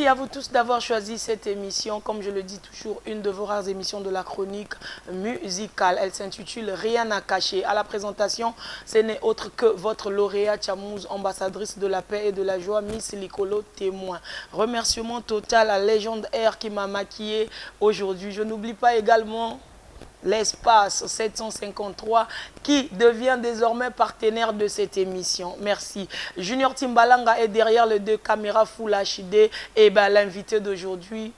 à vous tous d'avoir choisi cette émission. Comme je le dis toujours, une de vos rares émissions de la chronique musicale. Elle s'intitule Rien à cacher. À la présentation, ce n'est autre que votre lauréate Chamouz, ambassadrice de la paix et de la joie, Miss Licolo témoin. Remerciement total à Légende Air qui m'a maquillée aujourd'hui. Je n'oublie pas également l'espace 753 qui devient désormais partenaire de cette émission. Merci. Junior Timbalanga est derrière les deux caméras Full HD. Et ben l'invité d'aujourd'hui,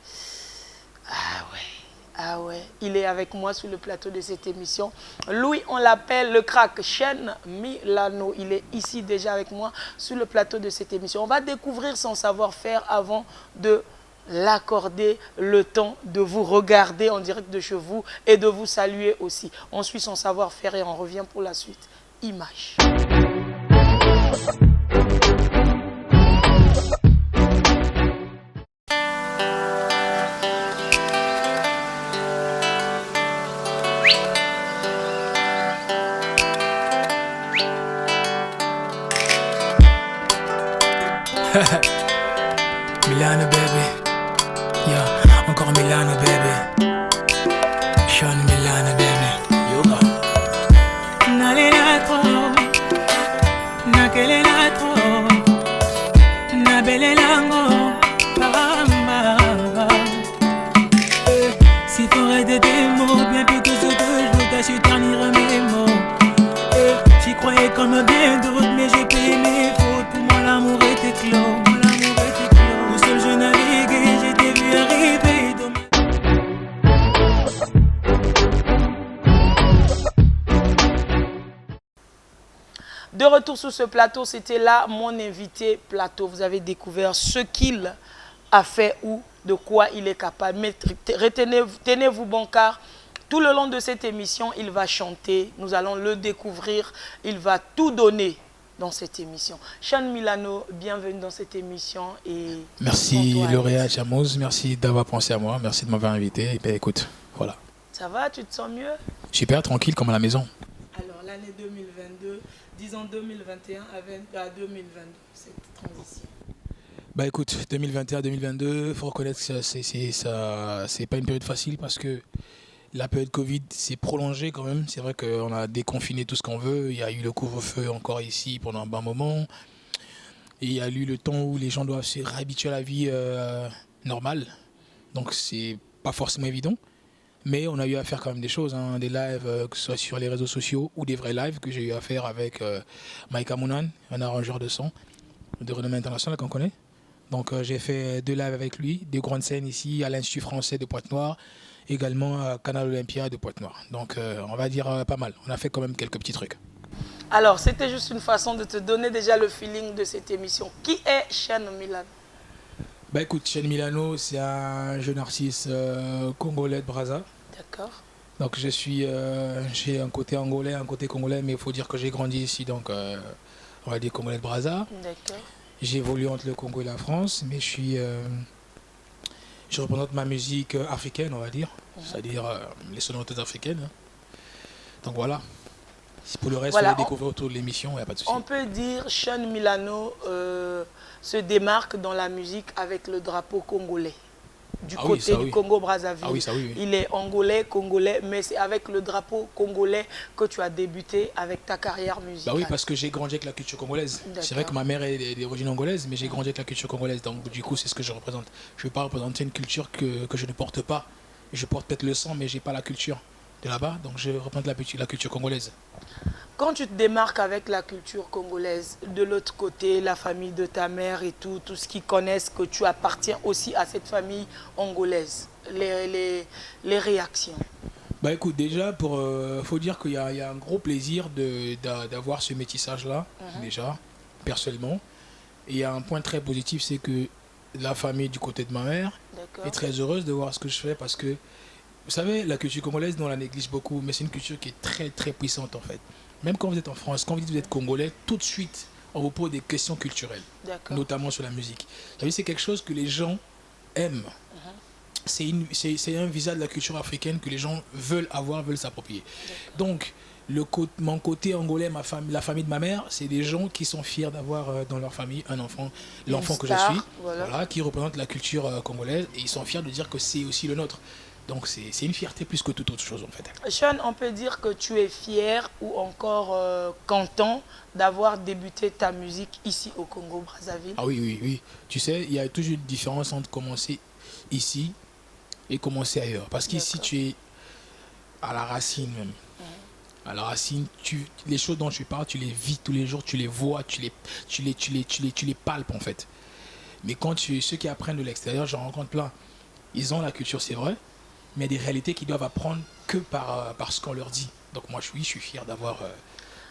ah ouais, il est avec moi sur le plateau de cette émission. Louis, on l'appelle le crack, Sean Milano. Il est ici déjà avec moi sur le plateau de cette émission. On va découvrir son savoir-faire avant de l'accorder le temps de vous regarder en direct de chez vous et de vous saluer aussi. On suit son savoir-faire et on revient pour la suite. Image. Milano baby, yeah, encore Milano baby, Sean Milano baby, yoga. Nalela tro, nakelela tro, nabelelango, pamba. S'il faudrait des mots, bien plus que ce que je veux cacher, ternir mes mots. J'y croyais comme bien d'autres, mais j'ai payé mes fautes. Pour moi l'amour était clos. De retour sur ce plateau, c'était là mon invité plateau. Vous avez découvert ce qu'il a fait ou de quoi il est capable. Mais tenez-vous bon car tout le long de cette émission, il va chanter. Nous allons le découvrir. Il va tout donner dans cette émission. Sean Milano, bienvenue dans cette émission. Et merci lauréat Chamouz, merci d'avoir pensé à moi, merci de m'avoir invité. Et bien écoute, voilà. Ça va, tu te sens mieux? Super, tranquille comme à la maison. Alors l'année 2022, disons 2021 à 2022, cette transition. Bah écoute, 2021-2022, il faut reconnaître que c'est pas une période facile parce que la période Covid s'est prolongée quand même. C'est vrai qu'on a déconfiné tout ce qu'on veut. Il y a eu le couvre-feu encore ici pendant un bon moment. Et il y a eu le temps où les gens doivent se réhabituer à la vie normale. Donc c'est pas forcément évident. Mais on a eu à faire quand même des choses, hein, des lives, que ce soit sur les réseaux sociaux ou des vrais lives que j'ai eu à faire avec Mike Amounan, un arrangeur de son de renommée internationale qu'on connaît. Donc j'ai fait 2 lives avec lui, des grandes scènes ici à l'Institut français de Pointe-Noire, également à Canal Olympia de Pointe-Noire. Donc on va dire pas mal, on a fait quand même quelques petits trucs. Alors c'était juste une façon de te donner déjà le feeling de cette émission. Qui est Sean Milano? Bah écoute, Sean Milano, c'est un jeune artiste congolais de Brazza. D'accord. Donc j'ai un côté angolais, un côté congolais, mais il faut dire que j'ai grandi ici, donc on va dire congolais de Brazza. D'accord. J'ai évolué entre le Congo et la France, mais je représente ma musique africaine, on va dire, c'est-à-dire les sonorités africaines. Hein. Donc voilà. Pour le reste, voilà, vous allez découvrir autour de l'émission, il n'y a pas de souci. On peut dire Sean Milano se démarque dans la musique avec le drapeau congolais. Du côté du Congo-Brazzaville. Ah oui, ça oui. Il est angolais, congolais, mais c'est avec le drapeau congolais que tu as débuté avec ta carrière musicale. Bah oui, parce que j'ai grandi avec la culture congolaise. C'est vrai que ma mère est d'origine angolaise, mais j'ai grandi avec la culture congolaise. Donc du coup, c'est ce que je représente. Je ne vais pas représenter une culture que je ne porte pas. Je porte peut-être le sang, mais je n'ai pas la culture de là-bas. Donc je représente la culture congolaise. Quand tu te démarques avec la culture congolaise, de l'autre côté, la famille de ta mère et tout ce qu'ils connaissent, que tu appartiens aussi à cette famille angolaise, les réactions? Bah écoute, déjà, faut dire qu'il y a un gros plaisir d'avoir ce métissage-là, déjà, personnellement. Et il y a un point très positif, c'est que la famille du côté de ma mère est très heureuse de voir ce que je fais parce que, vous savez, la culture congolaise, nous on la néglige beaucoup, mais c'est une culture qui est très très puissante en fait. Même quand vous êtes en France, quand vous dites que vous êtes congolais, tout de suite, on vous pose des questions culturelles, notamment sur la musique. C'est quelque chose que les gens aiment. C'est un visa de la culture africaine que les gens veulent avoir, veulent s'approprier. Donc, Mon côté angolais, la famille de ma mère, c'est des gens qui sont fiers d'avoir dans leur famille un enfant, l'enfant que je suis, voilà, qui représente la culture congolaise, et ils sont fiers de dire que c'est aussi le nôtre. Donc c'est une fierté plus que toute autre chose en fait. Sean, on peut dire que tu es fier ou encore content d'avoir débuté ta musique ici au Congo-Brazzaville? Ah oui, oui, oui. Tu sais, il y a toujours une différence entre commencer ici et commencer ailleurs. Parce qu'ici, tu es à la racine même. À la racine, les choses dont tu parles, tu les vis tous les jours, tu les vois, tu les palpes en fait. Mais ceux qui apprennent de l'extérieur, j'en rencontre plein. Ils ont la culture, c'est vrai, mais il y a des réalités qu'ils doivent apprendre que par ce qu'on leur dit. Donc moi, je suis fier d'avoir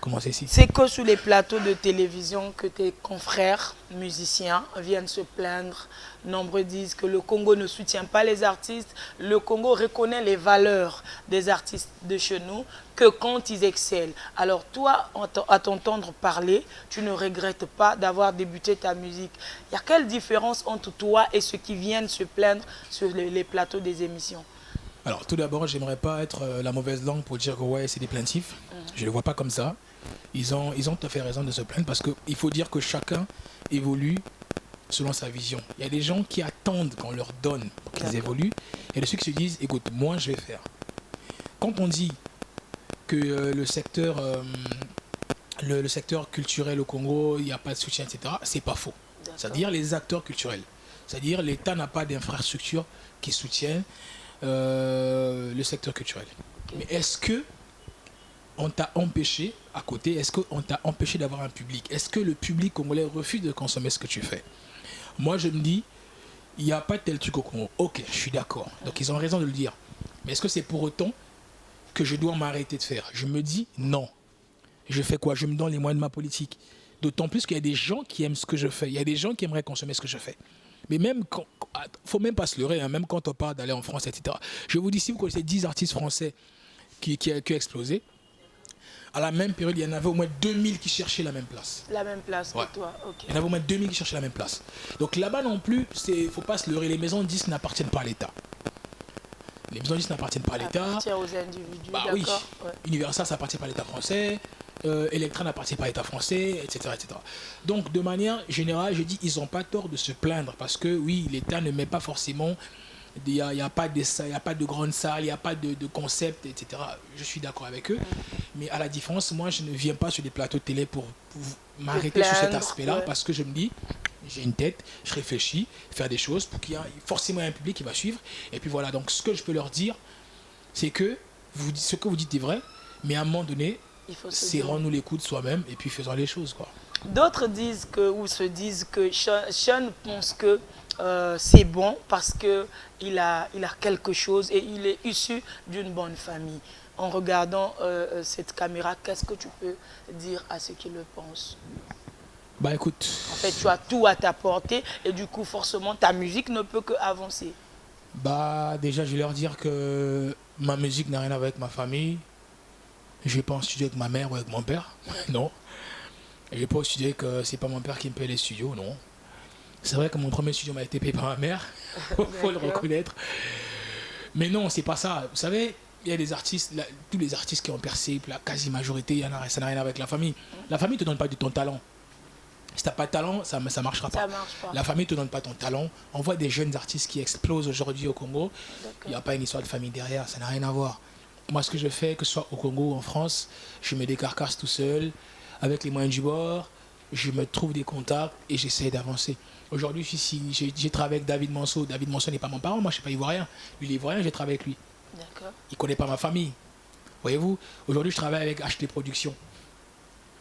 commencé ici. C'est que sur les plateaux de télévision que tes confrères musiciens viennent se plaindre. Nombreux disent que le Congo ne soutient pas les artistes. Le Congo reconnaît les valeurs des artistes de chez nous que quand ils excellent. Alors toi, à t'entendre parler, tu ne regrettes pas d'avoir débuté ta musique. Il y a quelle différence entre toi et ceux qui viennent se plaindre sur les plateaux des émissions? Alors tout d'abord, j'aimerais pas être la mauvaise langue pour dire que ouais, c'est des plaintifs. Je ne le vois pas comme ça. Ils ont tout à fait raison de se plaindre parce qu'il faut dire que chacun évolue selon sa vision. Il y a des gens qui attendent qu'on leur donne pour qu'ils évoluent. Et de ceux qui se disent, écoute, moi je vais faire. Quand on dit que le secteur culturel au Congo, il n'y a pas de soutien, etc., c'est pas faux. C'est-à-dire les acteurs culturels. C'est-à-dire l'État n'a pas d'infrastructure qui soutienne le secteur culturel. Mais est-ce que on t'a empêché à côté, est-ce qu'on t'a empêché d'avoir un public? Est-ce que le public congolais refuse de consommer ce que tu fais? Moi, je me dis, il n'y a pas tel truc au Congo. Ok, je suis d'accord. Donc, ils ont raison de le dire. Mais est-ce que c'est pour autant que je dois m'arrêter de faire? Je me dis, non. Je fais quoi? Je me donne les moyens de ma politique. D'autant plus qu'il y a des gens qui aiment ce que je fais. Il y a des gens qui aimeraient consommer ce que je fais. Mais même quand... faut même pas se leurrer, hein, même quand on parle d'aller en France, etc. Je vous dis, si vous connaissez 10 artistes français qui ont explosé, à la même période, il y en avait au moins 2000 qui cherchaient la même place. La même place que toi, ok. Il y en avait au moins 2000 qui cherchaient la même place. Donc là-bas non plus, il ne faut pas se leurrer. Les maisons de disques n'appartiennent pas à l'État. Les maisons de disques n'appartiennent pas à l'État. Appartient aux individus, bah, oui. Ouais. Universal, ça appartient pas à l'État français. Electra n'appartient pas à l'État français, etc., etc. Donc de manière générale, je dis, ils n'ont pas tort de se plaindre parce que oui, l'État ne met pas forcément... Il n'y a pas de grandes salles, il n'y a pas de concept, etc. Je suis d'accord avec eux. Mais à la différence, moi, je ne viens pas sur des plateaux de télé pour m'arrêter sur cet aspect-là parce que je me dis, j'ai une tête, je réfléchis, faire des choses pour qu'il y ait forcément un public qui va suivre. Et puis voilà, donc ce que je peux leur dire, c'est que ce que vous dites est vrai, mais à un moment donné, serrons-nous les coudes soi-même et puis faisons les choses, quoi. D'autres disent se disent que Sean pense que c'est bon parce qu'il a quelque chose et il est issu d'une bonne famille. En regardant cette caméra, qu'est-ce que tu peux dire à ceux qui le pensent? Bah écoute... En fait, tu as tout à ta portée et du coup, forcément, ta musique ne peut qu'avancer. Bah déjà, je vais leur dire que ma musique n'a rien à voir avec ma famille. Je vais pas en studio avec ma mère ou avec mon père, non. Je vais pas au studio que c'est pas mon père qui me paye les studios, non. C'est vrai que mon premier studio m'a été payé par ma mère, faut le reconnaître. Mais non, c'est pas ça. Vous savez, il y a des artistes, tous les artistes qui ont percé, la quasi-majorité, ça n'a rien à voir avec la famille. La famille ne te donne pas de ton talent. Si tu n'as pas de talent, ça ne marchera pas. La famille ne te donne pas ton talent. On voit des jeunes artistes qui explosent aujourd'hui au Congo. Il n'y a pas une histoire de famille derrière, ça n'a rien à voir. Moi, ce que je fais, que ce soit au Congo ou en France, je me décarcasse tout seul, avec les moyens du bord, je me trouve des contacts et j'essaie d'avancer. Aujourd'hui, j'ai travaillé avec David Manso. David Manso n'est pas mon parent, moi je ne suis pas ivoirien. Lui, il est ivoirien, j'ai travaillé avec lui. Il ne connaît pas ma famille. Voyez-vous, aujourd'hui, je travaille avec HT Productions.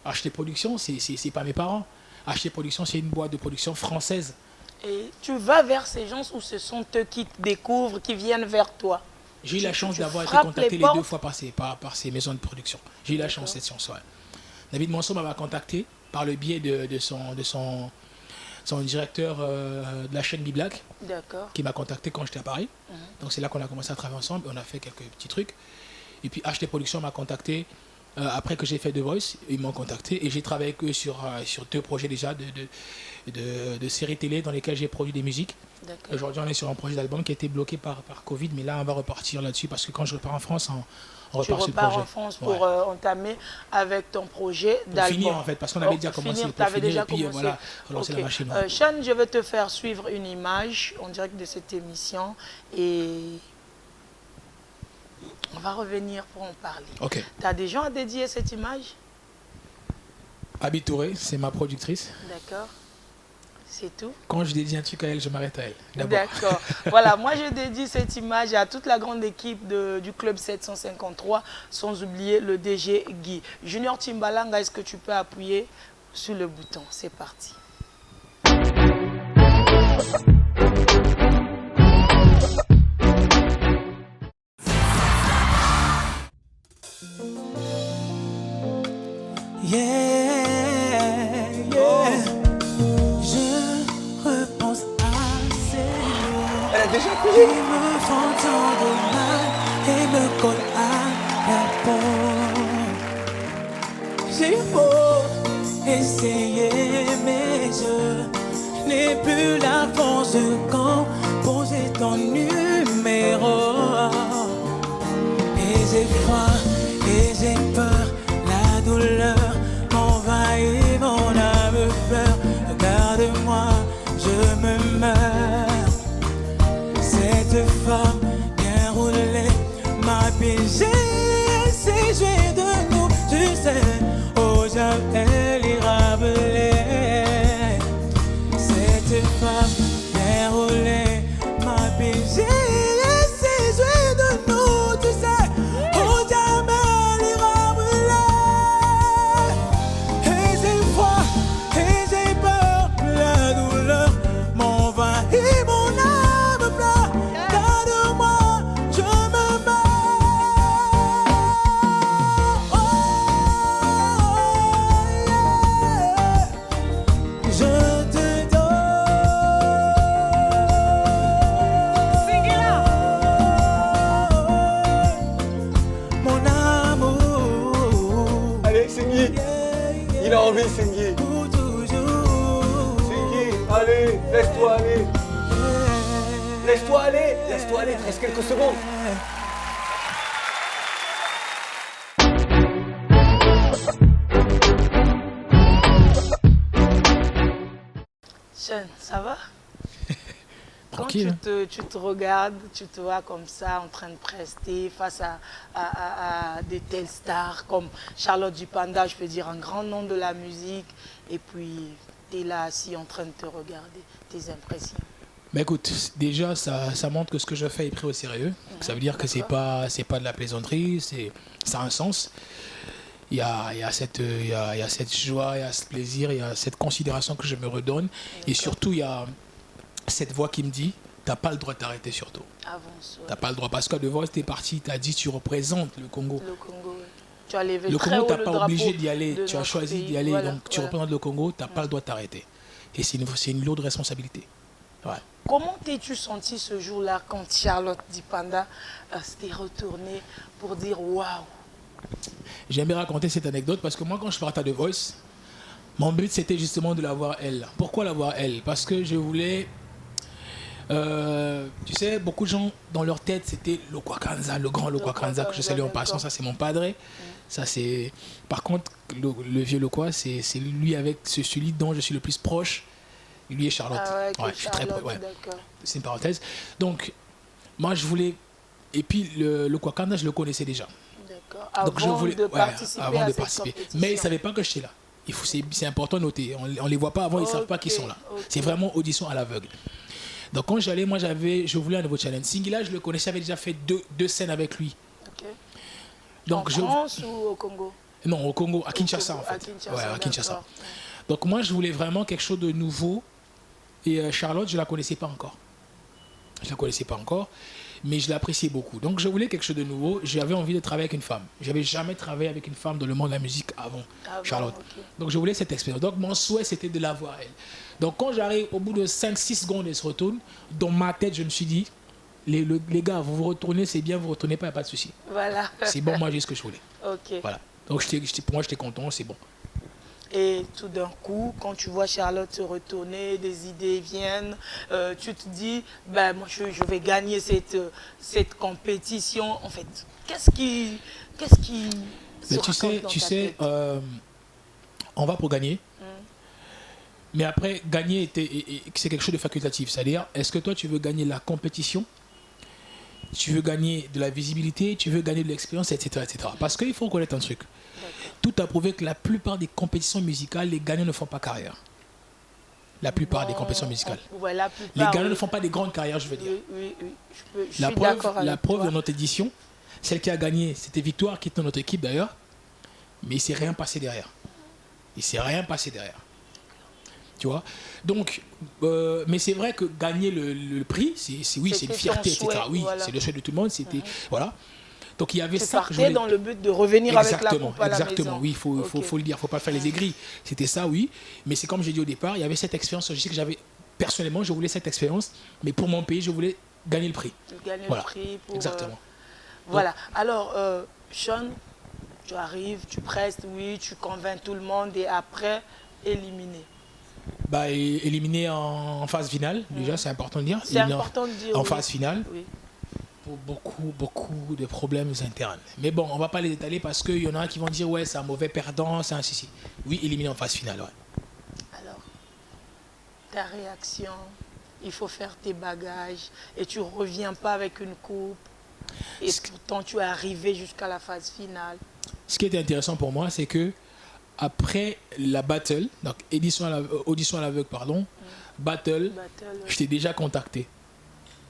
HT Productions, ce n'est pas mes parents. HT Productions, c'est une boîte de production française. Et tu vas vers ces gens où ce sont eux qui te découvrent, qui viennent vers toi? J'ai eu la chance d'avoir été contacté les 2 fois par ces maisons de production. J'ai eu la chance cette chance. Ouais. David Manso m'a contacté par le biais de son directeur de la chaîne Biblack, qui m'a contacté quand j'étais à Paris. Donc c'est là qu'on a commencé à travailler ensemble et on a fait quelques petits trucs. Et puis HT Productions m'a contacté après que j'ai fait The Voice, ils m'ont contacté et j'ai travaillé avec eux sur 2 projets déjà de séries télé dans lesquelles j'ai produit des musiques. Aujourd'hui, on est sur un projet d'album qui a été bloqué par Covid, mais là, on va repartir là-dessus parce que quand je repars en France, on repart sur le projet. Tu repars en France pour entamer avec ton projet d'album. Pour finir, en fait, parce qu'on avait déjà commencé. Tu avais déjà commencé. Voilà, relancer la machine. Sean, je vais te faire suivre une image en direct de cette émission et on va revenir pour en parler. Ok. Tu as des gens à dédier cette image? Abi Touré, c'est ma productrice. D'accord. C'est tout. Quand je dédie un truc à elle, je m'arrête à elle. D'accord. Voilà, moi je dédie cette image à toute la grande équipe du Club 753, sans oublier le DG Guy. Junior Timbalanga, est-ce que tu peux appuyer sur le bouton? C'est parti. Qui me font tant de mal et me colle à la peau. J'ai beau essayer, mais je n'ai plus la force de composer ton numéro. Et j'ai froid et j'ai peur, la douleur m'envahit, mon âme pleure. Regarde-moi, je me meurs. Cette femme bien roulée m'a piégé, c'est joué de nous, tu sais, oh jamais l'irrabler. Cette femme bien roulée m'a piégé, c'est joué de nous, tu sais, oh jamais l'irrabler. Et j'ai froid, et j'ai peur, la douleur m'envahit, mon âme pleure. Il a envie, Singhi. Singhi, allez, laisse-toi aller. Laisse-toi aller, laisse-toi aller, il te reste quelques secondes. Sean, ça va? Quand Tranquille. tu te regardes, tu te vois comme ça en train de prester face à des telles stars comme Charlotte Dupanda, je peux dire un grand nom de la musique, et puis tu es là assis en train de te regarder, tes impressions. Mais écoute, déjà ça montre que ce que je fais est pris au sérieux. Ça veut dire que c'est pas de la plaisanterie, ça a un sens. Il y a cette joie, il y a ce plaisir, il y a cette considération que je me redonne. Et surtout, il y a cette voix qui me dit, t'as pas le droit de t'arrêter surtout. Avance. T'as pas le droit. Parce que devant, t'es parti, t'as dit, tu représentes le Congo. Le Congo, oui. Tu as levé le très Congo, haut t'as le pas drapeau obligé d'y aller. Tu as choisi d'y aller, voilà, donc tu représentes le Congo, t'as pas le droit de t'arrêter. Et c'est une lourde responsabilité. Ouais. Comment t'es-tu senti ce jour-là quand Charlotte Dupanda s'était retournée pour dire waouh? J'aime bien raconter cette anecdote parce que moi, quand je partais à The Voice, mon but c'était justement de la voir elle. Pourquoi la voir elle? Parce que je voulais. Tu sais, beaucoup de gens dans leur tête c'était Lokwakanza, le grand Lokwakanza que je salue en passant. Ça c'est mon padre. Ça c'est. Par contre, le vieux Lokwa, c'est lui avec celui dont je suis le plus proche. Lui et Charlotte. Ah ouais, je suis très proche. Ouais. C'est une parenthèse. Donc, moi je voulais. Et puis le Lokwakanza, je le connaissais déjà. Avant Donc je voulais, de participer avant à de cette participer. compétition. Mais ils ne savaient pas que j'étais là. C'est important de noter. On ne les voit pas avant, ils ne savent pas qu'ils sont là. C'est vraiment audition à l'aveugle. Donc quand j'allais, moi je voulais un nouveau challenge. Singila, je le connaissais, j'avais déjà fait deux scènes avec lui. Donc, en France ou au Congo? Non, au Congo, à Kinshasa en fait. À Kinshasa. Donc moi je voulais vraiment quelque chose de nouveau. Et Charlotte, je ne la connaissais pas encore. Mais je l'appréciais beaucoup. Donc je voulais quelque chose de nouveau. J'avais envie de travailler avec une femme. Je n'avais jamais travaillé avec une femme dans le monde de la musique avant, Charlotte. Donc je voulais cette expérience. Donc mon souhait, c'était de la voir elle. Donc quand j'arrive, au bout de 5-6 secondes, elle se retourne. Dans ma tête, je me suis dit, les gars, vous vous retournez, c'est bien, vous ne retournez pas, il n'y a pas de souci. Voilà. C'est bon, moi j'ai ce que je voulais. Ok. Voilà. Donc pour moi, j'étais content, c'est bon. Et tout d'un coup, quand tu vois Charlotte se retourner, des idées viennent, tu te dis, ben, moi je vais gagner cette compétition. En fait, qu'est-ce qui se Mais raconte dans ta tête? On va pour gagner. Mais après, gagner, c'est quelque chose de facultatif. C'est-à-dire, est-ce que toi, tu veux gagner la compétition? Tu veux gagner de la visibilité? Tu veux gagner de l'expérience, etc., etc. Parce qu'il faut reconnaître un truc. Tout a prouvé que la plupart des compétitions musicales, les gagnants ne font pas carrière. La plupart des compétitions musicales. Ouais, la plupart, les gagnants ne font pas des grandes carrières, je veux dire. Oui. Je suis d'accord avec la preuve toi. de notre édition, celle qui a gagné, c'était Victoire, qui est dans notre équipe d'ailleurs. Mais il ne s'est rien passé derrière. Tu vois. Donc, mais c'est vrai que gagner le prix, c'est une fierté, etc. Oui, voilà. C'est le souhait de tout le monde. C'était, voilà. Donc il y avait ça. Tu dans le but de revenir avec la coupe à la maison. Exactement, oui, il faut le dire, il ne faut pas faire les aigris. C'était ça, oui. Mais c'est comme j'ai dit au départ, il y avait cette expérience. Je sais que personnellement, je voulais cette expérience, mais pour mon pays, je voulais gagner le prix. Gagner le prix pour... Exactement. Voilà. Alors, Sean, tu arrives, tu prestes, oui, tu convaincs tout le monde et après, éliminé. Éliminé en phase finale, déjà, c'est important de dire. C'est important de dire. En phase finale. Oui. Beaucoup de problèmes internes. Mais bon, on ne va pas les étaler parce qu'il y en a qui vont dire ouais, c'est un mauvais perdant, c'est un si. Oui, éliminé en phase finale, ouais. Alors, ta réaction, il faut faire tes bagages et tu ne reviens pas avec une coupe. Et pourtant, tu es arrivé jusqu'à la phase finale. Ce qui était intéressant pour moi, c'est que après la battle, donc audition à l'aveugle, pardon, battle, je t'ai déjà contacté.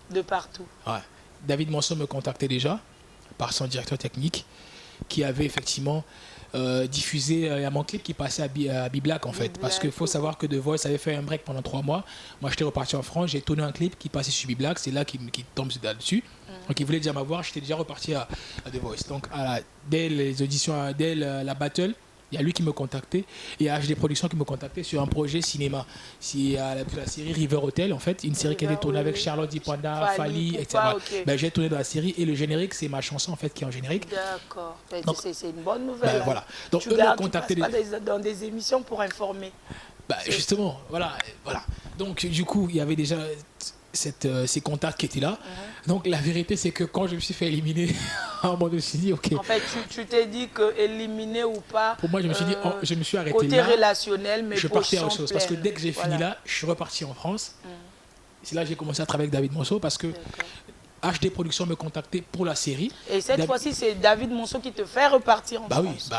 De partout. Ouais. David Monceau me contactait déjà par son directeur technique qui avait effectivement diffusé mon clip qui passait à Biblac en fait. Parce qu'il faut savoir que The Voice avait fait un break pendant 3 mois. Moi j'étais reparti en France, j'ai tourné un clip qui passait sur Biblac, c'est là qu'il tombe là-dessus. Donc il voulait déjà m'avoir, j'étais déjà reparti à The Voice. Donc dès les auditions, dès la battle, il y a lui qui me contactait et il y a HD Productions qui me contactait sur un projet cinéma. C'est la série River Hotel, en fait, une série qui a été tournée avec Charlotte Dipanda, Fali, etc. Okay. J'ai tourné dans la série et le générique, c'est ma chanson en fait qui est en générique. D'accord. C'est une bonne nouvelle. Voilà. Donc tu passes pas dans des émissions pour informer. Justement, voilà. Donc du coup, il y avait déjà ces contacts qui étaient là. Donc la vérité, c'est que quand je me suis fait éliminer, je me suis dit, ok. En fait, tu t'es dit que éliminé ou pas. Pour moi, je me suis dit, je me suis arrêté côté là. Côté relationnel, mais je partais à autre chose. Parce que dès que j'ai fini là, je suis reparti en France. C'est là que j'ai commencé à travailler avec David Monceau parce que HD Productions me contactait pour la série. Et cette fois-ci, c'est David Monceau qui te fait repartir en France.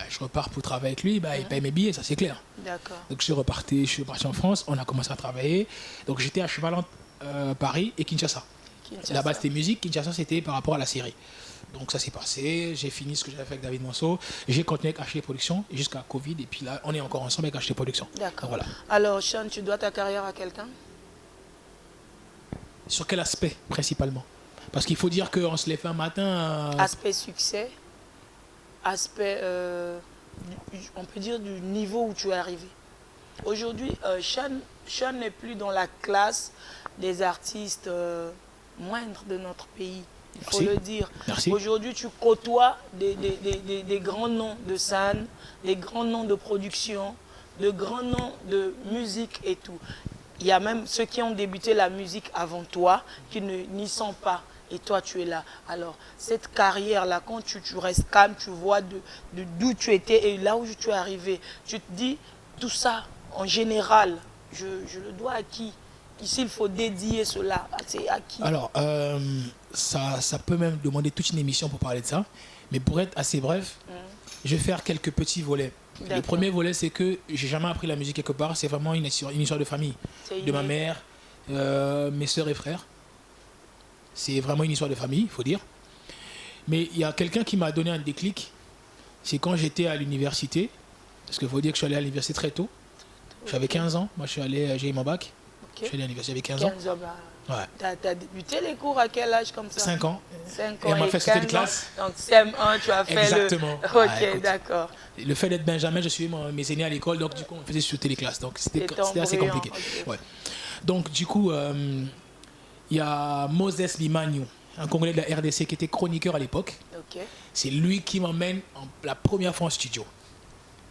Je repars pour travailler avec lui, il paye mes billets, ça c'est clair. D'accord. Donc je suis reparti en France, on a commencé à travailler. Donc j'étais à cheval entre Paris et Kinshasa. Là-bas c'était musique, Kinshasa c'était par rapport à la série. Donc ça s'est passé, j'ai fini ce que j'avais fait avec David Monceau, j'ai continué avec HD Productions jusqu'à Covid et puis là on est encore ensemble avec HD Productions. D'accord. Voilà. Alors Sean, tu dois ta carrière à quelqu'un? Sur quel aspect principalement? Parce qu'il faut dire qu'on se lève un matin... Aspect succès, aspect, on peut dire du niveau où tu es arrivé. Aujourd'hui, Sean n'est plus dans la classe des artistes moindres de notre pays. Il faut le dire. Aujourd'hui, tu côtoies des grands noms de scène, des grands noms de production, de grands noms de musique et tout. Il y a même ceux qui ont débuté la musique avant toi, qui n'y sont pas. Et toi, tu es là. Alors, cette carrière-là, quand tu restes calme, tu vois d'où tu étais et là où tu es arrivé, tu te dis, tout ça, en général, je le dois à qui? Ici, il faut dédier cela. C'est à qui? Alors, ça peut même demander toute une émission pour parler de ça. Mais pour être assez bref, je vais faire quelques petits volets. Le premier volet, c'est que j'ai jamais appris la musique quelque part. C'est vraiment une histoire de famille. De ma mère, mes soeurs et frères. C'est vraiment une histoire de famille, il faut dire. Mais il y a quelqu'un qui m'a donné un déclic. C'est quand j'étais à l'université. Parce qu'il faut dire que je suis allé à l'université très tôt. J'avais 15 ans. Moi, j'ai eu mon bac. Je suis allé à l'université, j'avais 15 ans. 15 ans, ouais. Tu as débuté les cours à quel âge comme ça? 5 ans. 5 ans. Et on m'a fait sauter de classe. Donc CM1, tu as fait Exactement. Ok, d'accord. Le fait d'être Benjamin, je suivais mes aînés à l'école, donc du coup, on faisait sauter les classes. Donc c'était assez compliqué. Okay. Ouais. Donc du coup, il y a Moses Limanio, un Congolais de la RDC qui était chroniqueur à l'époque. Ok. C'est lui qui m'emmène la première fois en studio.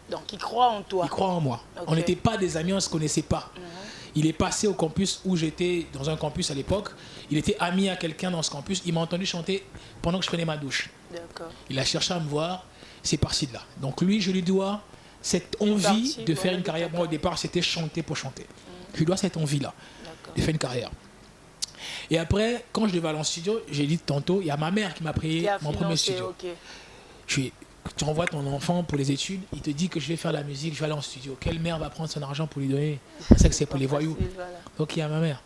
Donc, il croit en toi. Il croit en moi. Ok. On n'était pas des amis, on ne se connaissait pas. Il est passé au campus où j'étais, dans un campus à l'époque. Il était ami à quelqu'un dans ce campus. Il m'a entendu chanter pendant que je prenais ma douche. D'accord. Il a cherché à me voir. C'est parti de là. Donc lui, je lui dois cette envie de faire une carrière. Moi, au départ, c'était chanter pour chanter. Je lui dois cette envie-là de faire une carrière. Et après, quand je devais aller en studio, j'ai dit tantôt, il y a ma mère qui m'a payé mon premier studio. Okay. Tu envoies ton enfant pour les études, il te dit que je vais faire la musique, je vais aller en studio. Quelle mère va prendre son argent pour lui donner? C'est que c'est pour les voyous. Voilà. Donc il y a ma mère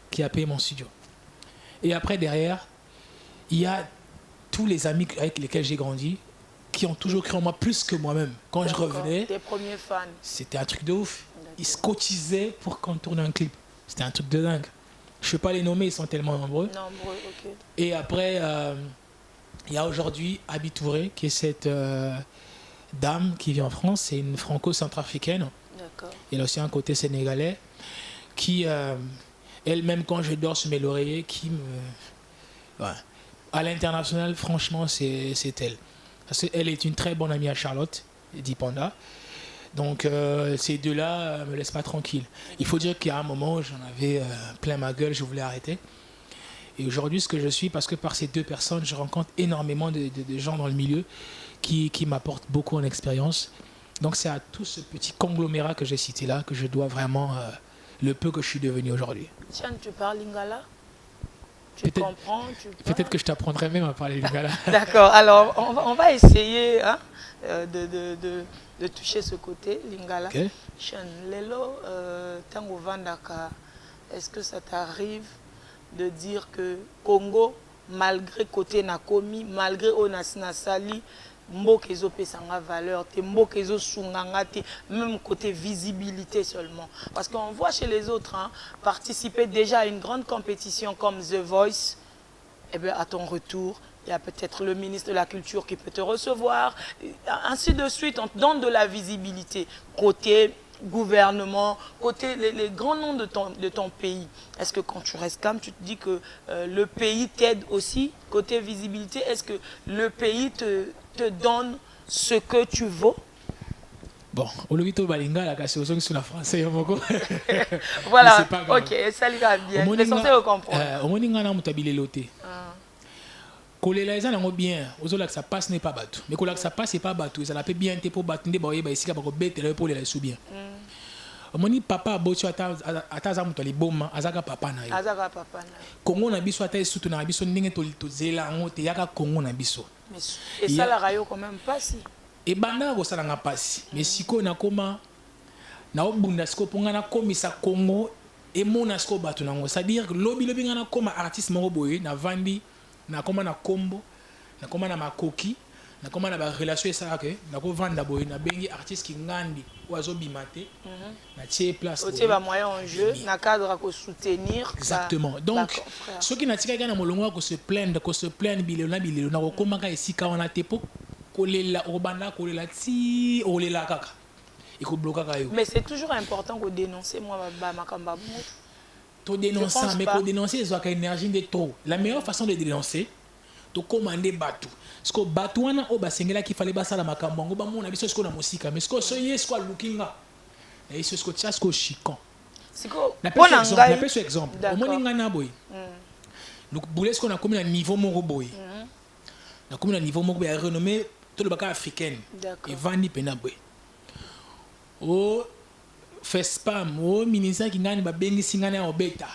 qui a payé mon studio. Et après, derrière, il y a tous les amis avec lesquels j'ai grandi qui ont toujours cru en moi plus que moi-même. Quand je revenais, tes premiers fans. c'était un truc de ouf. Ils se cotisaient pour qu'on tourne un clip. C'était un truc de dingue. Je ne peux pas les nommer, ils sont tellement nombreux. Ok. Et après, il y a aujourd'hui Abi Touré, qui est cette dame qui vit en France. C'est une franco-centrafricaine. D'accord. Elle a aussi un côté sénégalais. Qui, elle-même, quand je dors sur mes lauriers, qui me... Ouais. À l'international, franchement, c'est elle. Parce qu'elle est une très bonne amie à Charlotte, Dipanda. Donc, ces deux-là ne me laissent pas tranquille. Il faut dire qu'il y a un moment où j'en avais plein ma gueule, je voulais arrêter. Et aujourd'hui, ce que je suis, parce que par ces deux personnes, je rencontre énormément de gens dans le milieu qui m'apportent beaucoup en expérience. Donc, c'est à tout ce petit conglomérat que j'ai cité là que je dois vraiment le peu que je suis devenu aujourd'hui. Tiens, tu parles lingala? Tu comprends? Peut-être que je t'apprendrai même à parler lingala. D'accord. Alors, on va essayer de toucher ce côté, lingala. Okay. Chan, lelo, tango vandaka, est-ce que ça t'arrive de dire que Congo, malgré côté Nakomi, malgré Onasina Sali, mboka ezopesanga valeur, te mboka ezosunganga te, même côté visibilité seulement. Parce qu'on voit chez les autres participer déjà à une grande compétition comme The Voice, et bien à ton retour, il y a peut-être le ministre de la Culture qui peut te recevoir, ainsi de suite, on te donne de la visibilité côté gouvernement, côté les grands noms de ton pays. Est-ce que quand tu restes calme, tu te dis que le pays t'aide aussi, côté visibilité? Est-ce que le pays te donne ce que tu vaux? Bon, au lobito balinga la casse aux sur la français voilà, ok, ça ira bien. Mais censé le comprendre. Au moninga na mutabile loté. Kolela eza nango bien, ozola que ça passe n'est pas bateau. Mais kolela que ça passe c'est pas bateau, ça la peut bien te pour battre nde ba isika ba ko betela pour les sous bien. Omoni papa botio ata za muto liboma azaka papa na yo. Azaka papa na. Kongo na biso ata esutu na biso ndenge to zela ngo te yaka Kongo na biso. Et ça la rayo quand même pas si. Et banda ko sala nga pasi. Mais siko na koma na obunda siko ponga na komisa Kongo et mona siko batu nango. C'est-à-dire que lobi nga na koma artiste moko boye na vandi na koma na kombo na koma na makoki na koma na ba relation ça que na ko vanda boye na bengi artiste ki ngandi oazo bimate na tie place otie ba moyen en jeu na cadre ko soutenir exactement donc ceux qui na tika kana molongo ko se plaindre bilelo na ko koma ka esika on a tepo kolela obanda kolela ti olela kaka et ko bloquer ka yo. Mais c'est toujours important ko dénoncer moi ba makamba bon. To dénoncer, mais pour dénoncer, ils ont une énergie de trop. La meilleure façon de dénoncer, c'est de commander Batou. Parce que Batou, on a au basengela qu'il fallait passer la makambango, bah mon avis c'est ce qu'on a musique, mais ce qu'on soyez, ce qu'on lookinga, et c'est ce qu'on tient, ce qu'on chican. C'est quoi? La pêche exemple. Au moins n'ingana boy. Donc boulet ce qu'on a comme un niveau moro boy. Na comme un niveau moro boy renommé tout le baka africaine. Et Vandi pena boy. Oh fait spam au ministère qui gagne ba bengi singana obeta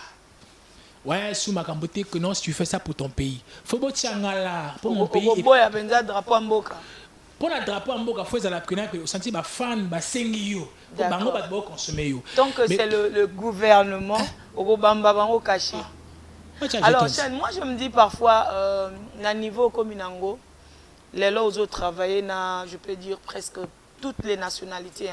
ouais sous ma cambote que non si tu fais ça pour ton pays faut botiangala pour mon pays et boya benza drapeau mboka pour la drapeau mboka faut ça la prena que senti ba fan ba sengi yo bango ba bo consommer yo donc c'est le gouvernement au bamba bango caché. Alors moi je me dis parfois na niveau comme inango les là aux autres travailler na je peux dire presque toutes les nationalités,